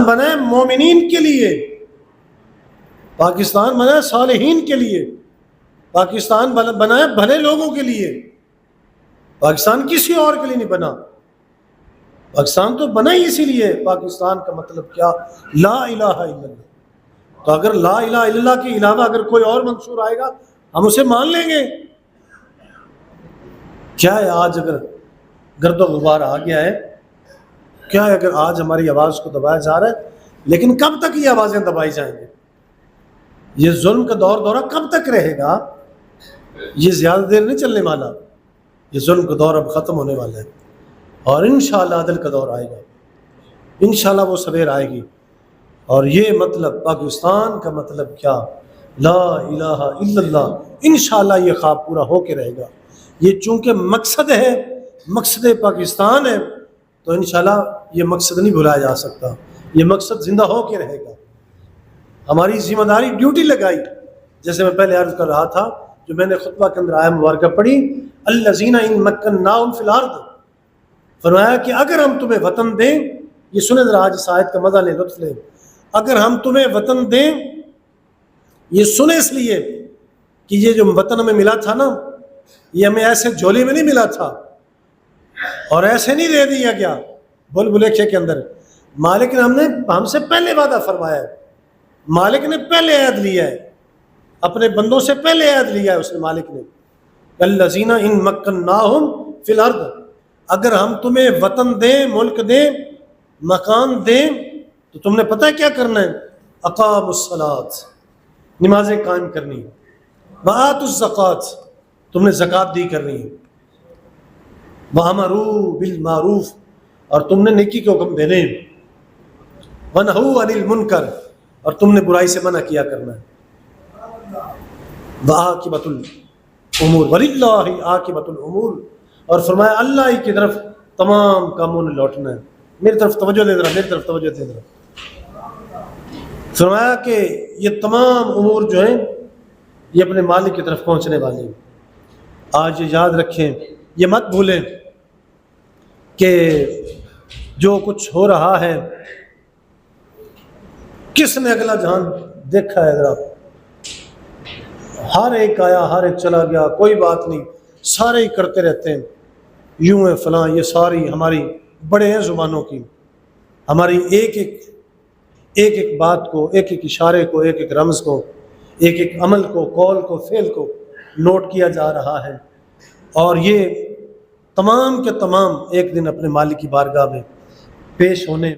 بنے مومنین کے لیے، پاکستان بنا صالحین کے لیے، پاکستان بنا ہے بھلے لوگوں کے لیے، پاکستان کسی اور کے لیے نہیں بنا۔ پاکستان تو بنا ہی اسی لیے۔ پاکستان کا مطلب کیا؟ لا الہ الا اللہ۔ تو اگر لا الہ الا اللہ کے علاوہ اگر کوئی اور منصور آئے گا ہم اسے مان لیں گے۔ کیا ہے آج اگر گرد و غبار آ گیا ہے، کیا ہے اگر آج ہماری آواز کو دبایا جا رہا ہے، لیکن کب تک یہ آوازیں دبائی جائیں گے؟ یہ ظلم کا دور دورہ کب تک رہے گا؟ یہ زیادہ دیر نہیں چلنے والا۔ یہ ظلم کا دور اب ختم ہونے والا ہے اور انشاءاللہ عدل کا دور آئے گا، انشاءاللہ وہ سویر آئے گی۔ اور یہ مطلب پاکستان کا مطلب کیا؟ لا الہ الا اللہ۔ انشاءاللہ یہ خواب پورا ہو کے رہے گا۔ یہ چونکہ مقصد ہے، مقصد پاکستان ہے، تو انشاءاللہ یہ مقصد نہیں بھلایا جا سکتا، یہ مقصد زندہ ہو کے رہے گا۔ ہماری ذمہ داری ڈیوٹی لگائی، جیسے میں پہلے عرض کر رہا تھا، جو میں نے خطبہ کے اندر آیت مبارکہ پڑھی، الذین ان مکناہم فی الارض، فرمایا کہ اگر ہم تمہیں وطن دیں، یہ سنیں ذرا آج اس آیت کا مزہ لیں، لطف لیں، اگر ہم تمہیں وطن دیں، یہ سنیں اس لیے کہ یہ جو وطن ہمیں ملا تھا نا، یہ ہمیں ایسے جھولے میں نہیں ملا تھا اور ایسے نہیں دے دیا گیا بول بلیکھے کے اندر۔ مالک نے ہم سے پہلے وعدہ فرمایا ہے، مالک نے پہلے عہد لیا ہے، اپنے بندوں سے پہلے عہد لیا ہے اس نے، مالک نے الذین ان مکناہم فی الارض، اگر ہم تمہیں وطن دیں، ملک دیں، مکان دیں، تو تم نے پتہ کیا کرنا ہے؟ اقاموا الصلاۃ، نمازیں قائم کرنی ہے، وآتوا الزکوٰۃ، تم نے زکوٰۃ دی کرنی ہے، وامروا بالمعروف، اور تم نے نیکی کے حکم دینے، ونہوا عن المنکر، اور تم نے برائی سے منع کیا کرنا ہے، وعاقبۃ الامور وللہ عاقبۃ الامور، اور فرمایا اللہ ہی کی طرف تمام کاموں نے لوٹنا ہے۔ میری طرف توجہ دے ذرا، میری طرف توجہ دے ذرا۔ فرمایا کہ یہ تمام امور جو ہیں یہ اپنے مالک کی طرف پہنچنے والے ہیں۔ آج یہ یاد رکھیں، یہ مت بھولیں کہ جو کچھ ہو رہا ہے، کس نے اگلا جہان دیکھا ہے؟ ذرا ہر ایک آیا، ہر ایک چلا گیا، کوئی بات نہیں، سارے ہی کرتے رہتے ہیں، یوں ہے فلاں، یہ ساری ہماری بڑے ہیں زبانوں کی، ہماری ایک ایک بات کو، ایک ایک اشارے کو، ایک ایک رمز کو، ایک ایک عمل کو، قول کو، فعل کو نوٹ کیا جا رہا ہے، اور یہ تمام کے تمام ایک دن اپنے مالک کی بارگاہ میں پیش ہونے